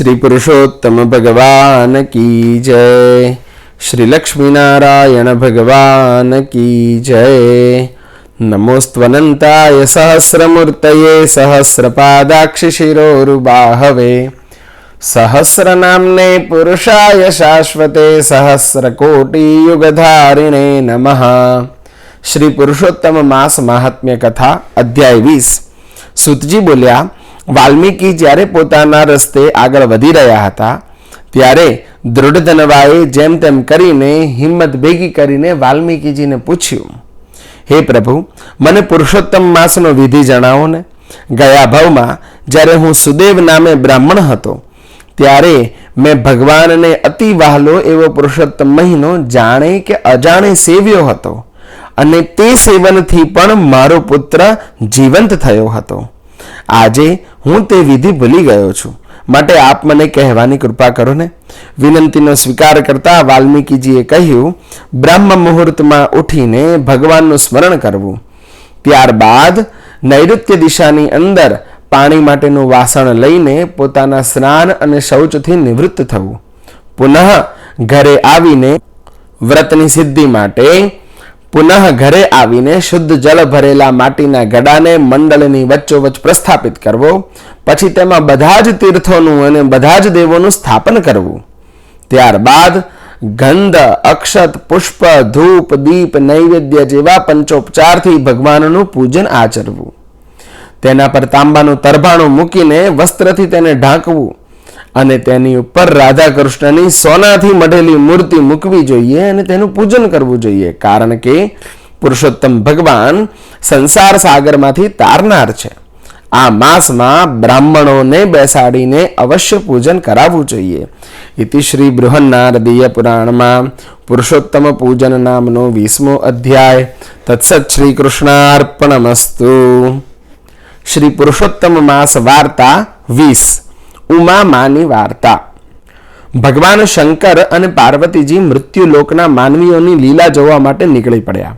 श्री पुरुषोत्तम भगवान की जय। श्री लक्ष्मी नारायण भगवान की जय। नमोस्त्वनंताय सहस्रमूर्तये सहस्रपादाक्ष शिरोरुबाहवे सहस्रनाम्ने पुरुषाय शाश्वते सहस्रकोटि युगधारिणे नमः। श्री पुरुषोत्तम मास महात्म्य कथा अध्याय 20। સુતજી બોલ્યા, વાલ્મીકી જ્યારે પોતાના રસ્તે આગળ વધી રહ્યા હતા ત્યારે દૃઢધનવાએ જેમ તેમ કરીને હિંમત ભેગી કરીને વાલ્મીકીજીને પૂછ્યું, હે પ્રભુ, મને પુરુષોત્તમ માસનો વિધિ જણાવો ને. ગયા ભાવમાં જ્યારે હું સુદેવ નામે બ્રાહ્મણ હતો ત્યારે મેં ભગવાનને અતિ વહાલો એવો પુરુષોત્તમ મહિનો જાણે કે અજાણે સેવ્યો હતો અને તે સેવનથી પણ મારો પુત્ર જીવંત થયો હતો. આજે હું તે વિધિ ભૂલી ગયો છું, માટે આપ મને કહેવાની કૃપા કરો ને. વિનંતીનો સ્વીકાર કરતા વાલ્મીકીજીએ કહ્યું, બ્રહ્મ મુહૂર્તમાં ઉઠીને ભગવાનનું સ્મરણ કરવું, ત્યારબાદ નૈઋત્ય દિશાની અંદર પાણી માટેનું વાસણ લઈને પોતાના સ્નાન અને શૌચથી નિવૃત્ત થવું, પુનઃ ઘરે આવીને વ્રતની સિદ્ધિ માટે પુનઃ ઘરે આવીને શુદ્ધ જળ ભરેલા માટીના ગડાને મંડળની વચ્ચોવચ્ચ પ્રસ્થાપિત કરવો, પછી તેમાં બધા જ તીર્થોનું અને બધા જ દેવોનું સ્થાપન કરવું. ત્યારબાદ ગંધ, અક્ષત, પુષ્પ, ધૂપ, દીપ, નૈવેદ્ય જેવા પંચોપચારથી ભગવાનનું પૂજન આચરવું. તેના પર તાંબાનું તરભાણું મૂકીને વસ્ત્રથી તેને ઢાંકવું અને તેની ઉપર રાધા કૃષ્ણની સોનાથી મઢેલી મૂર્તિ મૂકવી જોઈએ અને તેનું પૂજન કરવું જોઈએ, કારણ કે પુરુષોત્તમ ભગવાન સંસાર સાગરમાંથી તારનાર છે. આ માસમાં બ્રાહ્મણોને બેસાડીને અવશ્ય પૂજન કરાવવું જોઈએ. ઇતિ શ્રી બૃહન્નારદીય પુરાણમાં પુરુષોત્તમ પૂજન નામનો 20મો અધ્યાય. તત્સત શ્રી કૃષ્ણાર્પણમસ્તુ. શ્રી પુરુષોત્તમ માસ વાર્તા 20. ઉમા માની વાર્તા. ભગવાન શંકર અને પાર્વતીજી મૃત્યુલોકના માનવીઓની લીલા જોવા માટે નીકળી પડ્યા.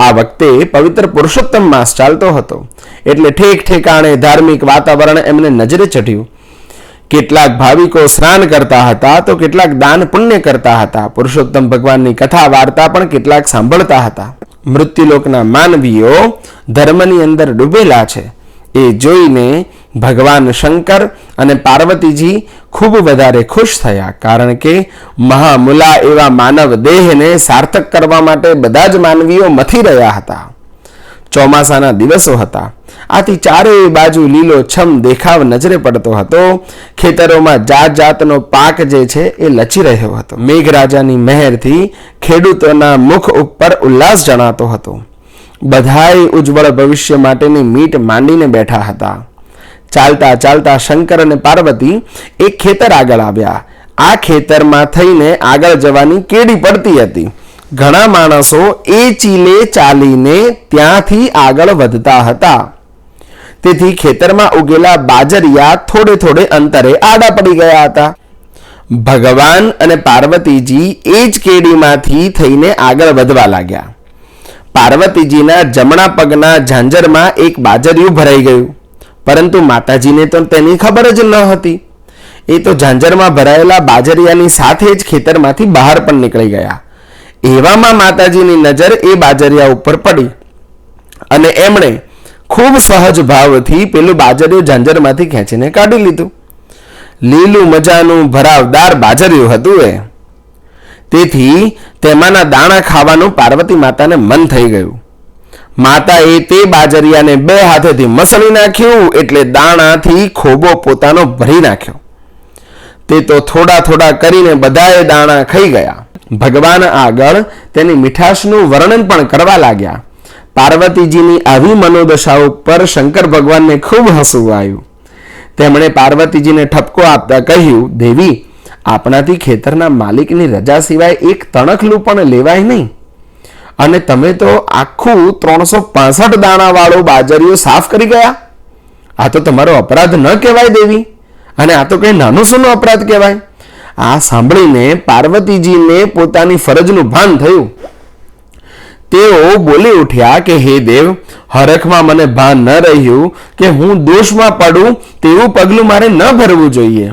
આ વખતે પવિત્ર પુરુષોત્તમ માસ ચાલતો હતો એટલે ઠેક ઠેકાણે ધાર્મિક વાતાવરણ એમને નજરે ચઢ્યું. કેટલાક ભાવિકો સ્નાન કરતા હતા તો કેટલાક દાન પુણ્ય કરતા હતા. પુરુષોત્તમ ભગવાનની કથા વાર્તા પણ કેટલાક સાંભળતા હતા. મૃત્યુલોકના માનવીઓ ધર્મની અંદર ડૂબેલા છે એ જોઈને ભગવાન શંકર અને પાર્વતીજી ખૂબ વધારે ખુશ થયા, કારણ કે મહામુલા એવા માનવ દેહને સાર્થક કરવા માટે બધા જ માનવીઓ મથી રહ્યા હતા. ચોમાસાના દિવસો હતા, આથી ચારેય બાજુ લીલો છમ દેખાવ નજરે પડતો હતો. ખેતરોમાં જાત જાતનો પાક જે છે એ લચી રહ્યો હતો. મેઘરાજાની મહેરથી ખેડૂતોના મુખ ઉપર ઉલ્લાસ જણાતો હતો. બધાય ઉજ્જવળ ભવિષ્ય માટેની મીટ માંડીને બેઠા હતા. ચાલતા ચાલતા શંકર અને પાર્વતી એક ખેતર આગળ આવ્યા. આ ખેતરમાં થઈને આગળ જવાની કેડી પડતી હતી. ઘણા માણસો એ ચીલે ચાલીને ત્યાંથી આગળ વધતા હતા. તેથી ખેતરમાં ઉગેલા બાજરિયા થોડે થોડે અંતરે આડા પડી ગયા હતા. ભગવાન અને પાર્વતીજી એ જ કેડીમાંથી થઈને આગળ વધવા લાગ્યા. પાર્વતીજીના જમણા પગના ઝાંઝરમાં એક બાજરિયું ભરાઈ ગયું, પરંતુ માતાજીને તો તેની ખબર જ ન હતી. એ તો ઝાંઝરમાં ભરાયેલા બાજરિયાની સાથે જ ખેતરમાંથી બહાર પણ નીકળી ગયા. એવામાં માતાજીની નજર એ બાજરિયા ઉપર પડી અને એમણે ખૂબ સહજ ભાવથી પેલું બાજરિયું ઝાંઝરમાંથી ખેંચીને કાઢી લીધું. લીલું મજાનું ભરાવદાર બાજરિયું હતું એ. તેથી તેમાંના દાણા ખાવાનું પાર્વતી માતાને મન થઈ ગયું. માતાએ તે બાજરિયાને 2 હાથેથી મસળી નાખ્યું એટલે દાણાથી ખોબો પોતાનો ભરી નાખ્યો. તે તો થોડા થોડા કરીને બધાએ દાણા ખાઈ ગયા. ભગવાન આગળ તેની મીઠાશનું વર્ણન પણ કરવા લાગ્યા. પાર્વતીજીની આવી મનોદશા ઉપર શંકર ભગવાનને ખૂબ હસવું આવ્યું. તેમણે પાર્વતીજીને ઠપકો આપતા કહ્યું, દેવી, આપણાથી ખેતરના માલિકની રજા સિવાય એક તણખલું પણ લેવાય નહીં, અને તમે તો આખું 365 દાણાવાળું બાજરિયું સાફ કરી ગયા. આ તો તમારો અપરાધ ન કહેવાય દેવી, અને આ તો કંઈ નાનો સૂનો અપરાધ કહેવાય. આ સાંભળીને પાર્વતીજીને પોતાની ફરજનું ભાન થયું. તેઓ બોલી ઉઠ્યા કે હે દેવ, હરખમાં મને ભાન ન રહ્યું કે હું દોષમાં પડું તેવું પગલું મારે ન ભરવું જોઈએ.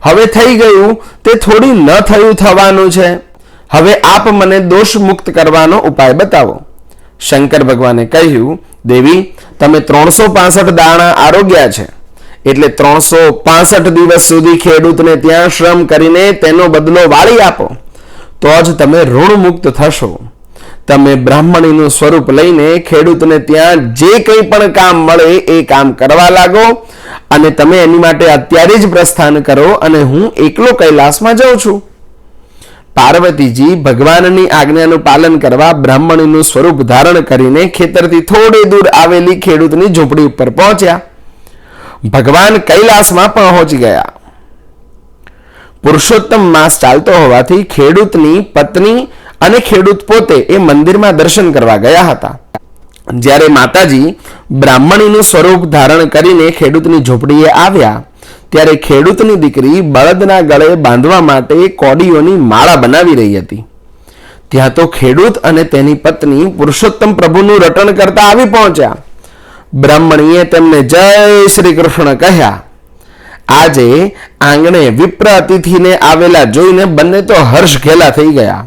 હવે થઈ ગયું તે થોડી ન થયું થવાનું છે. હવે આપ મને દોષ મુક્ત કરવાનો ઉપાય બતાવો. શંકર ભગવાને કહ્યું, દેવી, તમે 365 દાણા આરોગ્યા છે, એટલે 365 દિવસ સુધી ખેડૂતને ત્યાં શ્રમ કરીને તેનો બદલો વાળી આપો, તો જ તમે ઋણ મુક્ત થશો. તમે બ્રાહ્મણીનું સ્વરૂપ લઈને ખેડૂતને ત્યાં જે કંઈ પણ કામ મળે એ કામ કરવા લાગો, અને તમે એની માટે અત્યારે જ પ્રસ્થાન કરો, અને હું એકલો કૈલાસમાં જાઉં છું. પાર્વતીજી ભગવાનની આજ્ઞાનું પાલન કરવા બ્રાહ્મણીનું સ્વરૂપ ધારણ કરીને ખેતરથી થોડી દૂર આવેલી ખેડૂતની ઝૂંપડી ઉપર પહોંચ્યા. ભગવાન કૈલાસમાં પહોંચી ગયા. પુરુષોત્તમ માસ ચાલતો હોવાથી ખેડૂતની પત્ની અને ખેડૂત પોતે એ મંદિરમાં દર્શન કરવા ગયા હતા. જ્યારે માતાજી બ્રાહ્મણીનું સ્વરૂપ ધારણ કરીને ખેડૂતની ઝૂંપડીએ આવ્યા, ત્યારે ખેડૂતની દીકરી બળદના ગળે બાંધવા માટે કોડીઓની માળા બનાવી રહી હતી. ત્યાં તો ખેડૂત અને તેની પત્ની પુરુષોત્તમ પ્રભુનું રટણ કરતા આવી પહોંચ્યા. બ્રાહ્મણીએ તેમને જય શ્રી કૃષ્ણ કહ્યા. આજે આંગણે વિપ્ર અતિથિને આવેલા જોઈને બંને તો હર્ષ ઘેલા થઈ ગયા.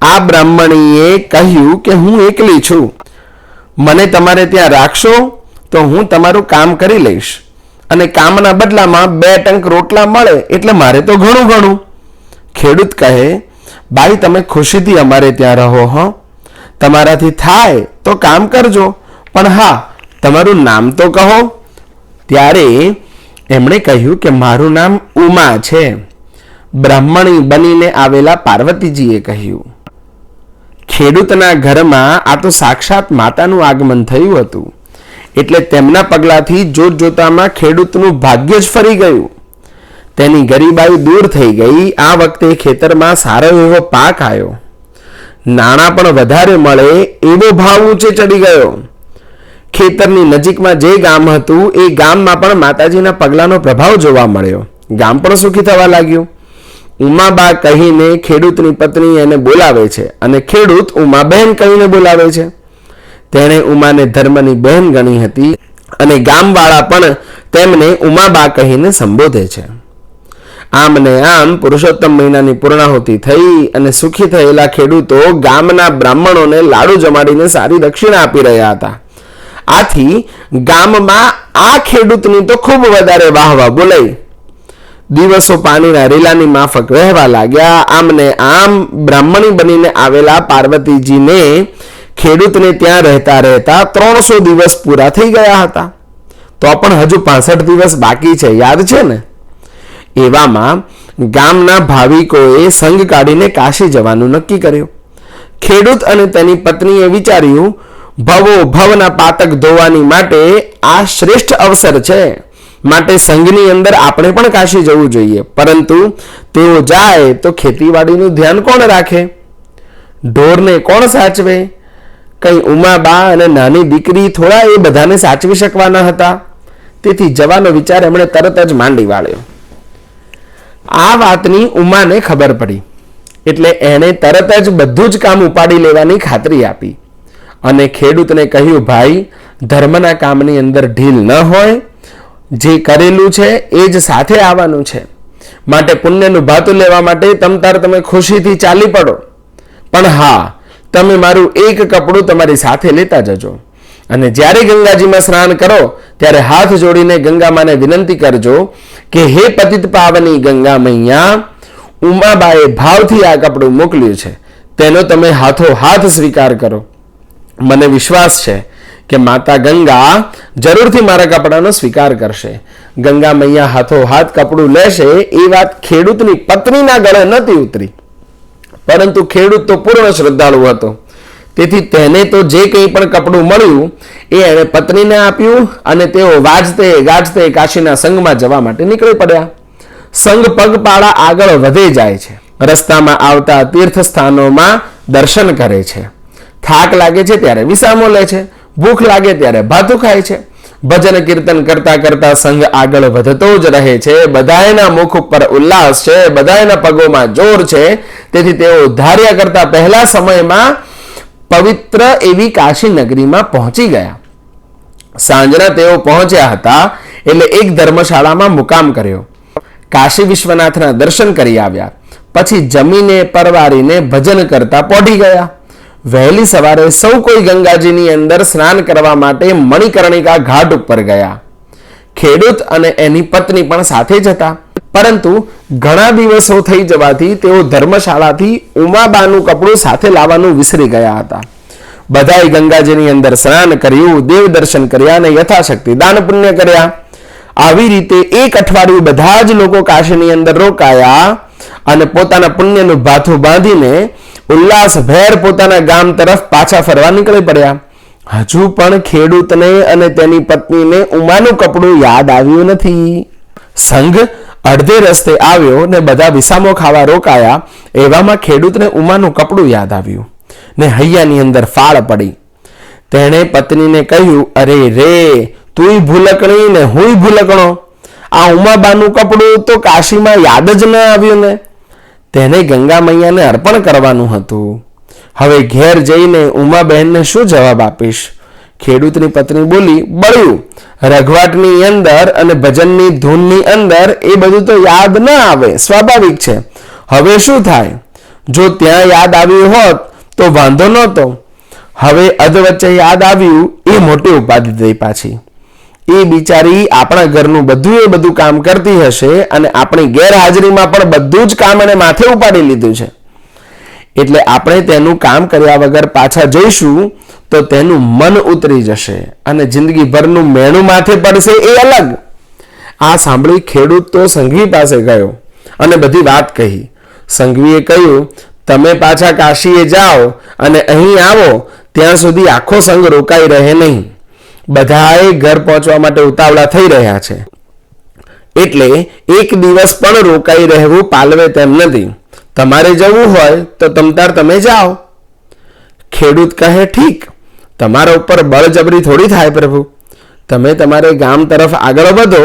આ બ્રાહ્મણીએ કહ્યું કે હું એકલી છું, મને તમારે ત્યાં રાખશો તો હું તમારું કામ કરી લઈશ, અને કામના બદલામાં 2 ટંક રોટલા મળે એટલે મારે તો ઘણું ઘણું. ખેડૂત કહે, બાઈ, તમે ખુશીથી અમારે ત્યાં રહો. તમારાથી થાય તો કામ કરજો, પણ હા, તમારું નામ તો કહો. ત્યારે એમણે કહ્યું કે મારું નામ ઉમા છે. બ્રાહ્મણી બનીને આવેલા પાર્વતીજીએ કહ્યું. ખેડૂતના ઘરમાં આ તો સાક્ષાત માતાનું આગમન થયું હતું, એટલે તેમના પગલાથી જોત જોતામાં ખેડૂતનું ભાગ્ય જ ફરી ગયું. તેની ગરીબાઈ દૂર થઈ ગઈ. આ વખતે ખેતરમાં સારો એવો પાક આવ્યો. નાણાં પણ વધારે મળે એવો ભાવ ઊંચે ચડી ગયો. ખેતરની નજીકમાં જે ગામ હતું એ ગામમાં પણ માતાજીના પગલાનો પ્રભાવ જોવા મળ્યો. ગામ પણ સુખી થવા લાગ્યું. ઉમાબા કહીને ખેડૂતની પત્ની એને બોલાવે છે, અને ખેડૂત ઉમાબહેન કહીને બોલાવે છે. તેણે ઉમાને ધર્મની બહેન ગણી હતી, અને ગામવાળા પણ તેમને ઉમાબા કહીને સંબોધે છે. આમ ને આમ પુરુષોત્તમ મહિનાની પૂર્ણાહુતિ થઈ, અને સુખી થયેલા ખેડૂતો ગામના બ્રાહ્મણોને લાડુ જમાડીને સારી દક્ષિણા આપી રહ્યા હતા. આથી ગામમાં આ ખેડૂતની તો ખૂબ વધારે વાહવા બોલાઈ. દિવસો પાણીના રેલાની માફક વહેવા લાગ્યા. આમને આમ બ્રાહ્મણી બનીને આવેલા પાર્વતીજીને ખેડૂતને ત્યાં રહેતા રહેતા 300 દિવસ પૂરા થઈ ગયા હતા. તો પણ હજુ 65 દિવસ બાકી છે, યાદ છે ને? એવામાં ગામના ભાવિકોએ સંગ કાઢીને કાશી જવાનું નક્કી કર્યું. ખેડૂત અને તેની પત્નીએ વિચાર્યું, ભવો ભવના પાતક ધોવાની માટે આ શ્રેષ્ઠ અવસર છે, માટે સંઘની અંદર આપણે પણ કાશી જવું જોઈએ. પરંતુ તેઓ જાય તો ખેતીવાડીનું ધ્યાન કોણ રાખે? ઢોરને કોણ સાચવે? કઈ ઉમાબા અને નાની દીકરી થોડા એ બધાને સાચવી શકવાના હતા? તેથી જવાનો વિચાર એમણે તરત જ માંડી વાળ્યો. આ વાતની ઉમાને ખબર પડી, એટલે એણે તરત જ બધું જ કામ ઉપાડી લેવાની ખાતરી આપી, અને ખેડૂતને કહ્યું, ભાઈ, ધર્મના કામની અંદર ઢીલ ન હોય. જે કરેલું છે એ જ સાથે આવવાનું છે, માટે પુણ્યનું ભાતું લેવા માટે તમે ખુશીથી ચાલી પડો. પણ હા, તમે મારું એક કપડું તમારી સાથે લેતા જજો, અને જ્યારે ગંગાજીમાં સ્નાન કરો ત્યારે હાથ જોડીને ગંગામાને વિનંતી કરજો કે હે પતિત પાવની ગંગા મૈયા, ઉમાબાએ ભાવથી આ કપડું મોકલ્યું છે, તેનો તમે હાથો હાથ સ્વીકાર કરો. મને વિશ્વાસ છે કે માતા ગંગા જરૂરથી મારા કપડાનો સ્વીકાર કરશે. ગંગા મૈયા હાથો હાથ કપડું લેશે એ વાત ખેડૂતની પત્નીના ગળે નથી ઉતરી, પરંતુ ખેડૂત તો પૂર્ણ શ્રદ્ધાળુ હતો. તેથી તેને તો જે કંઈ પણ કપડું મળ્યું એ એણે પત્નીને આપ્યું, અને તેઓ વાજતે ગાજતે કાશીના સંઘમાં જવા માટે નીકળી પડ્યા. સંઘ પગપાળા આગળ વધે જાય છે. રસ્તામાં આવતા તીર્થ સ્થાનોમાં દર્શન કરે છે. થાક લાગે છે ત્યારે વિસામો લે છે, ભૂખ લાગે ત્યારે ભાતું ખાય છે. ભજન કીર્તન કરતા કરતા સંઘ આગળ વધતો જ રહે છે. બધાયના મુખ ઉપર ઉલ્લાસ છે, બધાયના પગોમાં જોર છે. તેથી તેઓ ધાર્યા કરતા પહેલા સમયમાં પવિત્ર એવી કાશી નગરીમાં પહોંચી ગયા. સાંજના તેઓ પહોંચ્યા હતા એટલે એક ધર્મશાળામાં મુકામ કર્યો. કાશી વિશ્વનાથના દર્શન કરી આવ્યા. પછી જમીને પરવારીને ભજન કરતા પોઢી ગયા. વહેલી સવારે સૌ કોઈ ગંગાજીની અંદર સ્નાન કરવા માટે મણિકર્ણિકા ઘાટ ઉપર ગયા. ખેડૂત અને એની પત્ની પણ સાથે જ હતા. પરંતુ ઘણા દિવસો થઈ જવાથી તેઓ ધર્મશાળાથી ઉમાબાનું કપડું સાથે લાવવાનું વિસરી ગયા હતા. બધાએ ગંગાજીની અંદર સ્નાન કર્યું, દેવ દર્શન કર્યા અને યથાશક્તિ દાન પુણ્ય કર્યા. આવી રીતે એક અઠવાડિયું બધા જ લોકો કાશીની અંદર રોકાયા અને પોતાના પુણ્યનું ભાથું બાંધીને ઉલ્લાસભેર પોતાના ગામ તરફ પાછા ફરવા નીકળી પડ્યા. હજુ પણ ખેડૂતને અને તેની પત્નીને ઉમાનું કપડું યાદ આવ્યું નથી. સંઘ અડધે રસ્તે આવ્યો ને બધા વિસામો ખાવા રોકાયા. એવામાં ખેડૂતને ઉમાનું કપડું યાદ આવ્યું ને હૈયાની અંદર ફાળ પડી. તેણે પત્નીને કહ્યું, અરે રે, તુંય ભૂલકણી ને હુંય ભૂલકણો. આ ઉમાબાનું કપડું તો કાશીમાં યાદ જ ન આવ્યું ને. તેને ગંગા મૈયાને અર્પણ કરવાનું હતું. હવે ઘેર જઈને ઉમાબહેનને શું જવાબ આપીશ? ખેડૂતની પત્ની બોલી, બળ્યું, રઘવાટની અંદર અને ભજનની ધૂનની અંદર એ બધું તો યાદ ન આવે, સ્વાભાવિક છે. હવે શું થાય? જો ત્યાં યાદ આવ્યું હોત તો વાંધો નહોતો. હવે અધવચ્ચે યાદ આવ્યું એ મોટી ઉપાધિ થઈ પાછી. એ બિચારી આપણા ઘરનું બધું કામ કરતી હશે અને આપણી ગેરહાજરીમાં પણ બધું જ કામ એને માથે ઉપાડી લીધું છે. એટલે આપણે તેનું કામ કર્યા વગર પાછા જઈશું તો તેનું મન ઉતરી જશે અને જિંદગીભરનું મેણું માથે પડશે, એ અલગ. આ સાંભળી ખેડૂત તો સંઘવી પાસે ગયો અને બધી વાત કહી. સંઘવીએ કહ્યું, તમે પાછા કાશીએ જાઓ અને અહીં આવો ત્યાં સુધી આખો સંઘ રોકાઈ રહે નહીં. બધાએ ઘર પહોંચવા માટે ઉતાવળા થઈ રહ્યા છે, એટલે એક દિવસ પણ રોકાઈ રહેવું પાલવે તેમ નથી. તમારે જવું હોય તો તમતાર તમે જાઓ. ખેડૂત કહે, ઠીક, તમારા ઉપર બળજબરી થોડી થાય પ્રભુ. તમે તમારે ગામ તરફ આગળ વધો,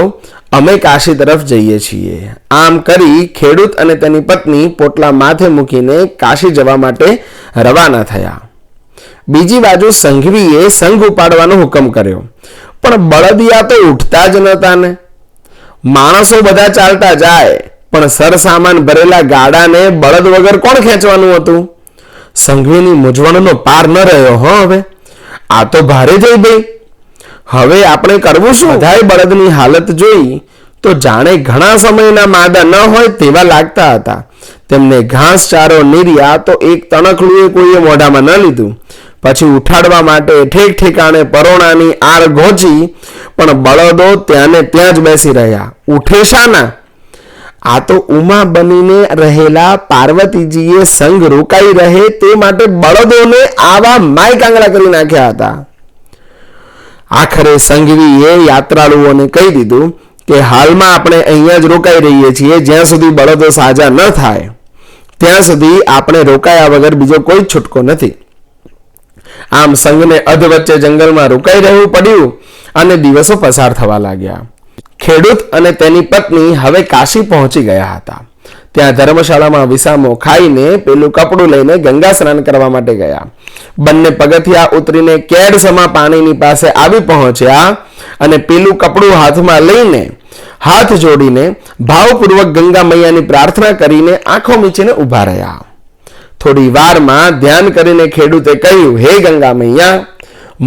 અમે કાશી તરફ જઈએ છીએ. આમ કરી ખેડૂત અને તેની પત્ની પોટલા માથે મૂકીને કાશી જવા માટે રવાના થયા. બીજી બાજુ સંઘવીએ સંઘ ઉપાડવાનો હુકમ કર્યો, પણ બળદિયા તો ઉઠતા જ નહોતા ને. માણસો બધા ચાલતા જાય, પણ સરસામાન ભરેલા ગાડાને બળદ વગર કોણ ખેંચવાનું હતું? સંઘવીની મૂંઝવણનો પાર ન રહ્યો. હવે આ તો ભારે થઈ ગઈ. હવે આપણે કરવું શું? બધાએ બળદની હાલત જોઈ તો જાણે ઘણા સમયના માદા ન હોય તેવા લાગતા હતા. તેમને ઘાસ ચારો નીર્યા તો એક તણખલું કોઈએ મોઢામાં ન લીધું. પછી ઉઠાડવા માટે ઠેક ઠેકાણે પરોણાની આર ઘોંચી, પણ બળદો ત્યાં ને ત્યાં જ બેસી રહ્યા. ઉઠે શાના? આ તો ઉમા બનીને રહેલા પાર્વતીજીએ સંઘ રોકાઈ રહે તે માટે બળદોને આવા માય કાંગડા કરી નાખ્યા હતા. આખરે સંઘવીએ યાત્રાળુઓને કહી દીધું કે હાલમાં આપણે અહીંયા જ રોકાઈ રહીએ છીએ. જ્યાં સુધી બળદો સાજા ન થાય ત્યાં સુધી આપણે રોકાયા વગર બીજો કોઈ છૂટકો નથી. આમ સંઘને અધવચ્ચે જંગલમાં રોકાઈ રહેવું પડ્યું અને દિવસો પસાર થવા લાગ્યા. ખેડૂત અને તેની પત્ની હવે કાશી પહોંચી ગયા હતા. ત્યાં ધર્મશાળામાં વિસામો ખાઈને પેલું કપડું લઈને ગંગા સ્નાન કરવા માટે ગયા. બંને પગથિયા ઉતરીને કેડસમા પાણીની પાસે આવી પહોંચ્યા અને પેલું કપડું હાથમાં લઈને હાથ જોડીને ભાવપૂર્વક ગંગા મૈયાની પ્રાર્થના કરીને આંખો મીચીને ઊભા રહ્યા. થોડી વારમાં ધ્યાન કરીને ખેડૂતે કહ્યું, હે ગંગા મૈયા,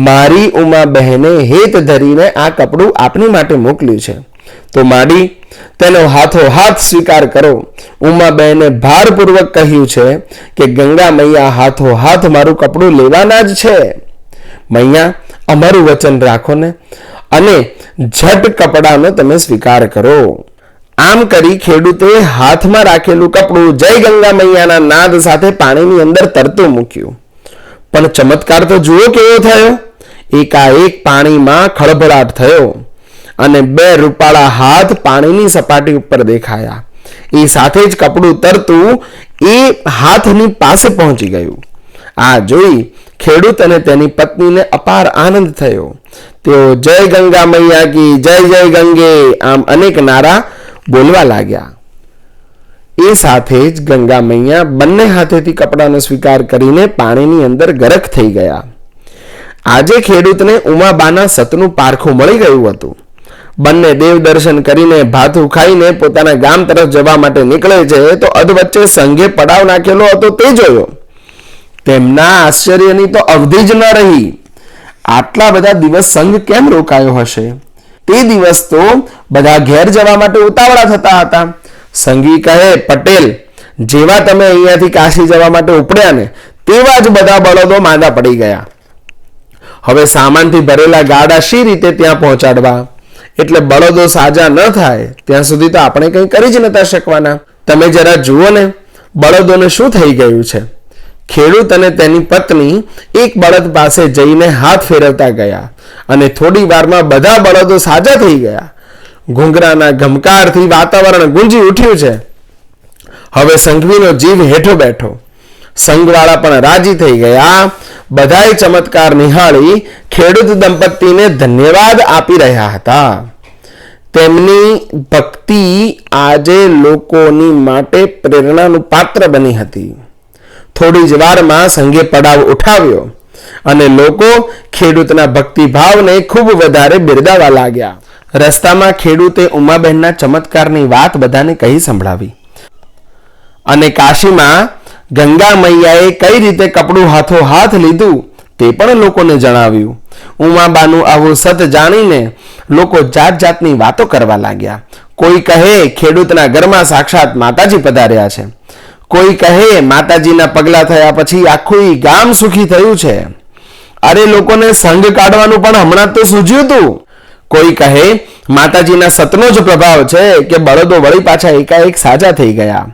મારી ઉમા બહેને હેત ધરીને આ કપડું આપની માટે મોકલ્યું છે, તો માડી તેનો હાથોહાથ સ્વીકાર કરો. ઉમા બહેને ભારપૂર્વક કહ્યું છે કે ગંગા મૈયા હાથોહાથ મારું કપડું લેવાના જ છે. મૈયા, અમારું વચન રાખો ને અને ઝટ કપડાનો તમે સ્વીકાર કરો. આમ કરી ખેડૂતે હાથમાં રાખેલું કપડું જય ગંગા મૈયાના નાદ સાથે પાણીની અંદર તરતું મૂક્યું. પણ ચમત્કાર તો જુઓ કેવો થયો. એકાએક પાણીમાં ખળભળાટ થયો અને બે રૂપાળા હાથ પાણીની સપાટી ઉપર દેખાયા. એ સાથે જ કપડું તરતું એ હાથની પાસે પહોંચી ગયું. આ જોઈ ખેડૂત અને તેની પત્નીને અપાર આનંદ થયો. તેઓ જય ગંગા મૈયા કી જય, જય ગંગે આમ અનેક નારા બોલવા લાગ્યા. એ સાથે જ ગંગા મૈયા બંને હાથેથી કપડાનો સ્વીકાર કરીને પાણીની અંદર ગરક થઈ ગયા. આજે ખેડૂતને ઉમાબાના સતનું પારખું મળી ગયું હતું. બંને દેવ દર્શન કરીને ભાથું ખાઈને પોતાના ગામ તરફ જવા માટે નીકળે છે તો અધવચ્ચે સંઘે પડાવ નાખેલો હતો તે જોયો. તેમના આશ્ચર્યની તો અવધિ જ ન રહી. આટલા બધા દિવસ સંઘ કેમ રોકાયો હશે? તે દિવસ તો બધા ઘેર જવા માટે ઉતાવળા થતા હતા. સંઘી કહે, પટેલ, જેવા તમે અહીંયાથી કાશી જવા માટે ઉપડ્યા ને તેવા જ બધા બળદો માંદા પડી ગયા. હવે સામાનથી ભરેલા ગાડા શી રીતે ત્યાં પહોંચાડવા? એટલે બળદો સાજા ન થાય ત્યાં સુધી તો આપણે કંઈ કરી જ નતા શકવાના. તમે જરા જુઓ ને, બળદોને શું થઈ ગયું છે. ખેડૂત અને તેની પત્ની એક બળદ પાસે જઈને હાથ ફેરવતા ગયા અને થોડી વારમાં બધા બળદો સાજા થઈ ગયા. ઘૂંઘરાના ઘમકારથી વાતાવરણ ગુંજી ઉઠ્યું છે. હવે સંઘવીનો જીવ હેઠો બેઠો. સંઘવાળા પણ રાજી થઈ ગયા. બધાએ ચમત્કાર નિહાળી ખેડૂત દંપતીને ધન્યવાદ આપી રહ્યા હતા. તેમની ભક્તિ આજે લોકોની માટે પ્રેરણાનું પાત્ર બની હતી. થોડી જ વારમાં સંઘે પડાવ ઉઠાવ્યો અને લોકો ખેડૂતના ભક્તિભાવને ખૂબ વધારે બિરદાવવા લાગ્યા. રસ્તામાં ખેડૂતે ઉમાબહેનના ચમત્કારની વાત બધાને કહી સંભળાવી અને કાશીમાં ગંગા મૈયાએ કઈ રીતે કપડું હાથો હાથ લીધું તે પણ લોકોને જણાવ્યું. ઉમાબાનું આવું સત જાણીને લોકો જાત જાતની વાતો કરવા લાગ્યા. કોઈ કહે ખેડૂતના ઘરમાં સાક્ષાત માતાજી પધાર્યા છે. કોઈ કહે માતાજીના પગલા થયા પછી આખું ગામ સુખી થયું છે. અરે, લોકોને સંગ કાઢવાનું પણ હમણાં તો સૂઝ્યું હતું. કોઈ કહે માતાજીના સતનો જ પ્રભાવ છે કે બળદો વળી પાછા એકાએક સાજા થઈ ગયા.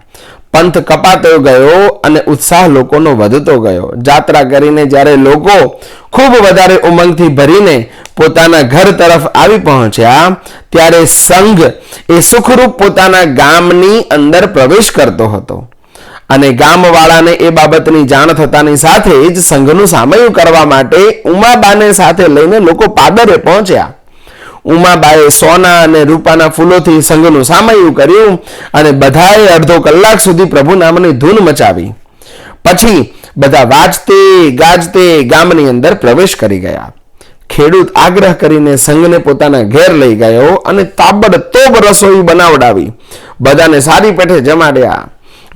પંથ કપાતો ગયો અને ઉત્સાહ લોકોનો વધતો ગયો. જાત્રા કરીને જ્યારે લોકો ખૂબ વધારે ઉમંગથી ભરીને પોતાના ઘર તરફ આવી પહોંચ્યા ત્યારે સંઘ એ સુખરૂપ પોતાના ગામની અંદર પ્રવેશ કરતો હતો અને ગામવાળાને એ બાબતની જાણ થતાની સાથે જ સંઘનું સામયું કરવા માટે ઉમાબાને સાથે લઈને લોકો પાદરે પહોંચ્યા. ઉમાબાએ સોના અને રૂપાના ફૂલોથી સંઘનું સામયું કર્યું અને બધાએ અડધો કલાક સુધી પ્રભુ નામની ધૂન મચાવી. પછી બધા વાજતે ગાજતે ગામની અંદર પ્રવેશ કરી ગયા. ખેડૂત આગ્રહ કરીને સંઘને પોતાના ઘેર લઈ ગયો અને તાબડતોબ રસોઈ બનાવડાવી બધાને સારી પેઠે જમાડ્યા.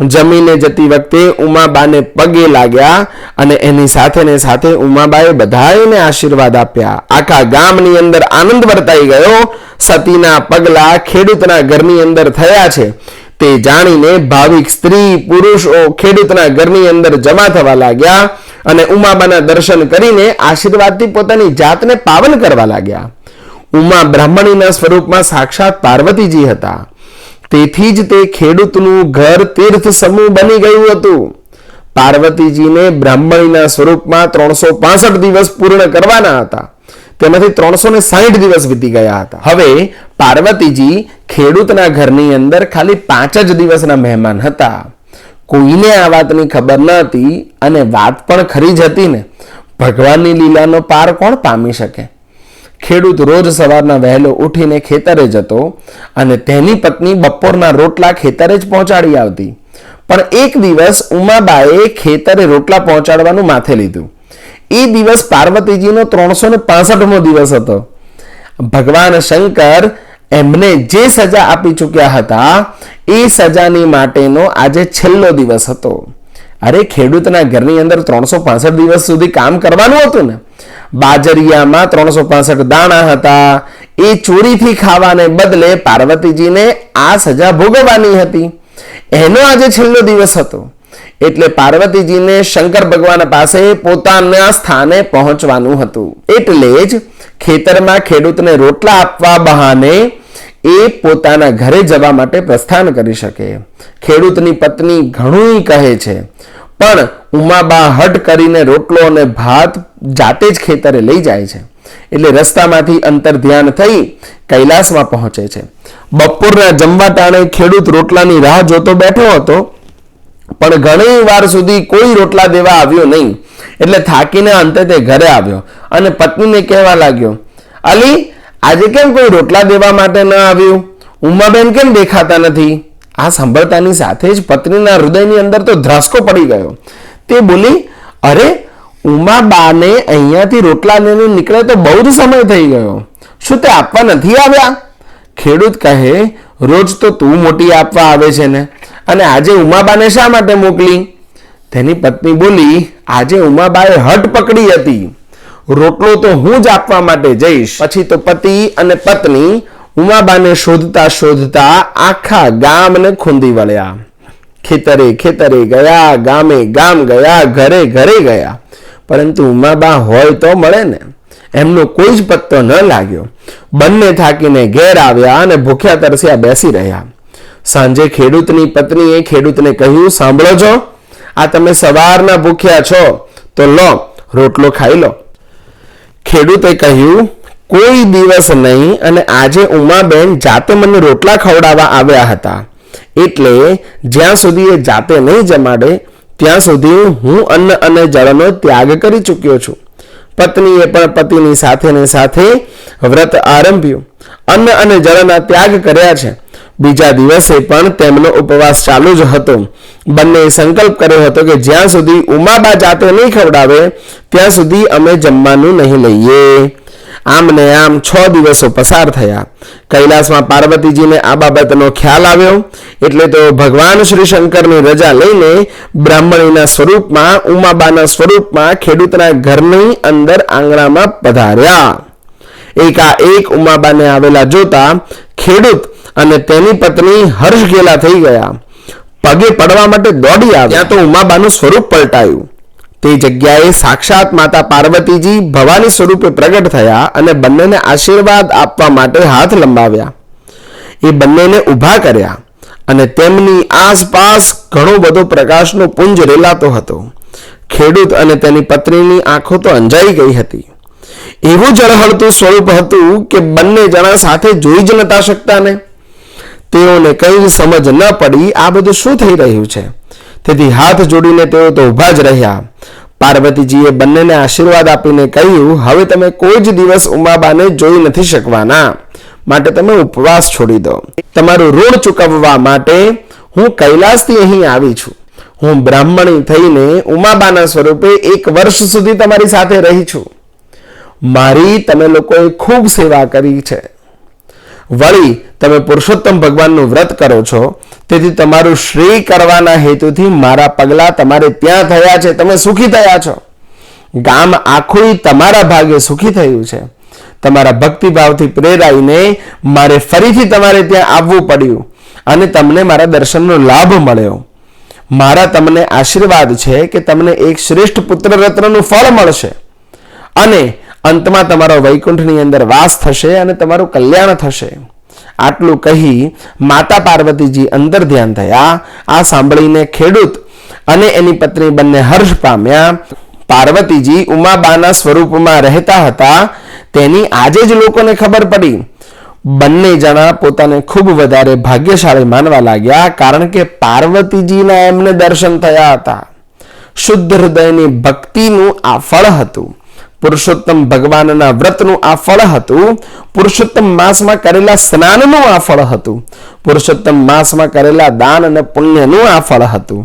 જમીને જતી વખતે ઉમાબાને પગે લાગ્યા અને એની સાથે ઉમાબાએ બધાને આશીર્વાદ આપ્યા. આખા ગામની અંદર આનંદ વર્તાઈ ગયો. સતીના પગલા ખેડૂતના ઘરની અંદર થયા છે તે જાણીને ભાવિક સ્ત્રી પુરુષો ખેડૂતના ઘરની અંદર જમા થવા લાગ્યા અને ઉમાબાના દર્શન કરીને આશીર્વાદથી પોતાની જાતને પાવન કરવા લાગ્યા. ઉમા બ્રાહ્મણીના સ્વરૂપમાં સાક્ષાત પાર્વતીજી હતા. તેથી જ તે ખેડૂતનું ઘર તીર્થ સમૂહ બની ગયું હતું. પાર્વતીજીને બ્રાહ્મણીના સ્વરૂપમાં 365 દિવસ પૂર્ણ કરવાના હતા. તેમાંથી 360 દિવસ વીતી ગયા હતા. હવે પાર્વતીજી ખેડૂતના ઘરની અંદર ખાલી 5 જ દિવસના મહેમાન હતા. કોઈને આ વાતની ખબર ન હતી અને વાત પણ ખરી જ હતી ને. ભગવાનની લીલાનો પાર કોણ પામી શકે? ખેડૂત રોજ સવારના વહેલો ઉઠીને ખેતરે જતો અને તેની પત્ની બપોરના રોટલા ખેતરે જ પહોંચાડી આવતી. પણ એક દિવસ ઉમાબાએ ખેતરે રોટલા પહોંચાડવાનું માથે લીધું. એ દિવસ પાર્વતીજીનો 365મો દિવસ હતો. ભગવાન શંકર એમને જે સજા આપી ચૂક્યા હતા એ સજાની માટેનો આજે છેલ્લો દિવસ હતો. અરે, ખેડૂતના ઘરની અંદર 365 દિવસ સુધી કામ કરવાનું હતું ને. બાજરિયામાં 365 દાણા હતા. એ ચોરીથી ખાવાને બદલે પાર્વતીજીને આ સજા ભોગવવાની હતી. એનો આજે છેલ્લો દિવસ હતો. એટલે પાર્વતીજીને શંકર ભગવાન પાસે પોતાના સ્થાને પહોંચવાનું હતું. એટલે જ ખેતરમાં ખેડૂતને રોટલા આપવા બહાને એ પોતાના ઘરે જવા માટે પ્રસ્થાન કરી શકે. ખેડૂતની પત્ની ઘણું કહે છે પણ ઉમાબા હટ કરીને રોટલો અને ભાત જાતે જ ખેતરે લઈ જાય છે. એટલે રસ્તામાંથી અંતર ધ્યાન થઈ કૈલાસમાં પહોંચે છે. બપોરના જમવા ટાણે ખેડૂત રોટલાની રાહ જોતો બેઠો હતો પણ ઘણી વાર સુધી કોઈ રોટલા દેવા આવ્યો નહીં. એટલે થાકીને અંતે તે ઘરે આવ્યો અને પત્નીને કહેવા લાગ્યો, અલી, આજે કેમ કોઈ રોટલા દેવા માટે ન આવ્યું? ઉમાબેન કેમ દેખાતા નથી? આ સાંભળતાની સાથે જ પત્નીના હૃદયની અંદર તો ધ્રાસકો પડી ગયો. તે બોલી, અરે, ઉમાબાને અહીંયાથી રોટલા લઈને નીકળે તો બહુ જ સમય થઈ ગયો. શું તે આપવા નથી આવ્યા? ખેડૂત કહે, રોજ તો તું મોટી આપવા આવે છે ને, અને આજે ઉમાબાને શા માટે મોકલી? તેની પત્ની બોલી, આજે ઉમાબાએ હટ પકડી હતી, રોટલો તો હું જ આપવા માટે જઈશ. પછી તો પતિ અને પત્ની ઉમાબાને શોધતા શોધતા આખા ગામને ખૂંદી વળ્યા. ખેતરે ખેતરે ગયા, ગામે ગામ ગયા, ઘરે ઘરે ગયા, પરંતુ ઉમાબા હોય તો મળે ને. એમનો કોઈ જ પત્તો ન લાગ્યો. બંને થાકીને ઘેર આવ્યા અને ભૂખ્યા તરસ્યા બેસી રહ્યા. સાંજે ખેડૂતની પત્નીએ ખેડૂતને કહ્યું, સાંભળો છો, આ તમે સવારના ભૂખ્યા છો, તો લો, રોટલો ખાઈ લો. ખેડૂતે કહ્યું, કોઈ દિવસ નહીં, અને આજે ઉમાબેન જાતે મને રોટલા ખવડાવવા આવ્યા હતા, એટલે જ્યાં સુધી એ જાતે નહીં જમાડે ત્યાં સુધી હું અન્ન અને જળનો ત્યાગ કરી ચૂક્યો છું. પત્નીએ પણ પતિની સાથે વ્રત આરંભ્યું, અન્ન અને જળના ત્યાગ કર્યા છે. બીજા દિવસે પણ તેમનો ઉપવાસ ચાલુ જ હતો. બંને સંકલ્પ કર્યો હતો કે જ્યાં સુધી ઉમાબા જાતે નહીં ખવડાવે ત્યાં સુધી અમે જમવાનું નહીં લઈએ. આમ ને આમ 6 દિવસો પસાર થયા. કૈલાસમાં પાર્વતીજીને આ બાબતનો ખ્યાલ આવ્યો, એટલે તો ભગવાન શ્રી શંકરની રજા લઈને બ્રાહ્મણીના સ્વરૂપમાં, ઉમાબાના સ્વરૂપમાં ખેડૂતના ઘરની અંદર આંગણામાં પધાર્યા. એકાએક ઉમાબાને આવેલા જોતા ખેડૂત અને તેની પત્ની હર્ષઘેલા થઈ ગયા. પગે પડવા માટે દોડી આવ્યા. ત્યાં તો ઉમાબાનું સ્વરૂપ પલટાયું. તે જગ્યાએ સાક્ષાત માતા પાર્વતીજી ભવાની સ્વરૂપે પ્રગટ થયા અને બંનેને આશીર્વાદ આપવા માટે હાથ લંબાવ્યા. એ બંનેને ઊભા કર્યા અને તેમની આસપાસ ઘણો બધો પ્રકાશનો પુંજ રેલાતો હતો. ખેડૂત અને તેની પત્નીની આંખો તો અંજાઈ ગઈ હતી. એવું ઝળહળતું સ્વરૂપ હતું કે બંને જણા સાથે જોઈ જ નતા શકતા ને. તેઓને કંઈ સમજ ન પડી આ બધું શું થઈ રહ્યું છે. તેથી હાથ જોડીને તેઓ તો ઊભા જ રહ્યા. પાર્વતીજીએ બંનેને આશીર્વાદ આપીને કહ્યું, હવે તમે કોઈ જ દિવસ ઉમાબાને જોઈ નથી શકવાના, માટે તમે ઉપવાસ છોડી દો. તમારું ઋણ ચૂકવવા માટે હું કૈલાસથી અહીં આવી છું. હું બ્રાહ્મણી થઈને ઉમાબાના સ્વરૂપે 1 વર્ષ સુધી તમારી સાથે રહી છું. મારી તમે લોકોએ ખૂબ સેવા કરી છે. વળી તમે પુરુષોત્તમ ભગવાનનું વ્રત કરો છો, તેથી તમારું શ્રેય કરવાના હેતુથી મારા પગલા તમારે ત્યાં થયા છે. તમે સુખી થયા છો. ગામ આખું તમારા ભાગે સુખી થયું છે. તમારા ભક્તિભાવથી પ્રેરાઈને મારે ફરીથી તમારે ત્યાં આવવું પડ્યું અને તમને મારા દર્શનનો લાભ મળ્યો. મારા તમને આશીર્વાદ છે કે તમને એક શ્રેષ્ઠ પુત્ર રત્નનું ફળ મળશે અને અંતમાં તમારો વૈકુંઠની અંદર વાસ થશે અને તમારું કલ્યાણ થશે. આટલું કહી માતા પાર્વતીજી અંતર ધ્યાન થયા. આ સાંભળીને ખેડૂત અને એની પત્ની બંને હર્ષ પામ્યા. પાર્વતીજી ઉમાબાના સ્વરૂપમાં રહેતા હતા તેની આજે જ લોકોને ખબર પડી. બંને જણા પોતાને ખૂબ વધારે ભાગ્યશાળી માનવા લાગ્યા, કારણ કે પાર્વતીજીના એમને દર્શન થયા હતા. શુદ્ધ હૃદયની ભક્તિનું આ ફળ હતું. પુરુષોત્તમ ભગવાનના વ્રતનું આ ફળ હતું. પુરુષોત્તમ માસમાં કરેલા સ્નાનનું આ ફળ હતું. પુરુષોત્તમ માસમાં કરેલા દાન અને પુણ્યનું આ ફળ હતું.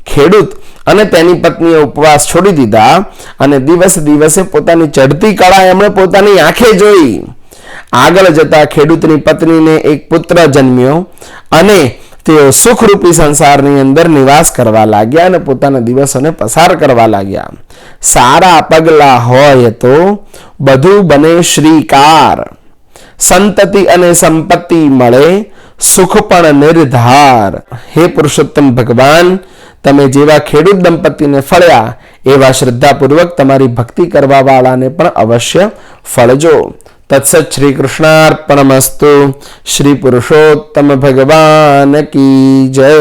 ખેડૂત અને તેની પત્નીએ ઉપવાસ છોડી દીધા અને દિવસે પોતાની ચડતી કળા એમણે પોતાની આંખે જોઈ. આગળ જતા ખેડૂતની પત્નીને એક પુત્ર જન્મ્યો અને તેઓ સુખરૂપી સંસારની અંદર નિવાસ કરવા લાગ્યા અને પોતાના દિવસોને પસાર કરવા લાગ્યા. સારા પગલા હોય તો બધું બને શ્રીકાર. સંતતિ અને સંપત્તિ મળે, સુખ પણ નિર્ધાર. હે પુરુષોત્તમ ભગવાન, તમે જેવા ખેડૂત દંપતીને ફળ્યા એવા શ્રદ્ધાપૂર્વક તમારી ભક્તિ કરવા વાળાને પણ અવશ્ય ફળજો. તત્સત શ્રી કૃષ્ણાર્પણમસ્તુ. શ્રી પુરુષોત્તમ ભગવાન કી જય.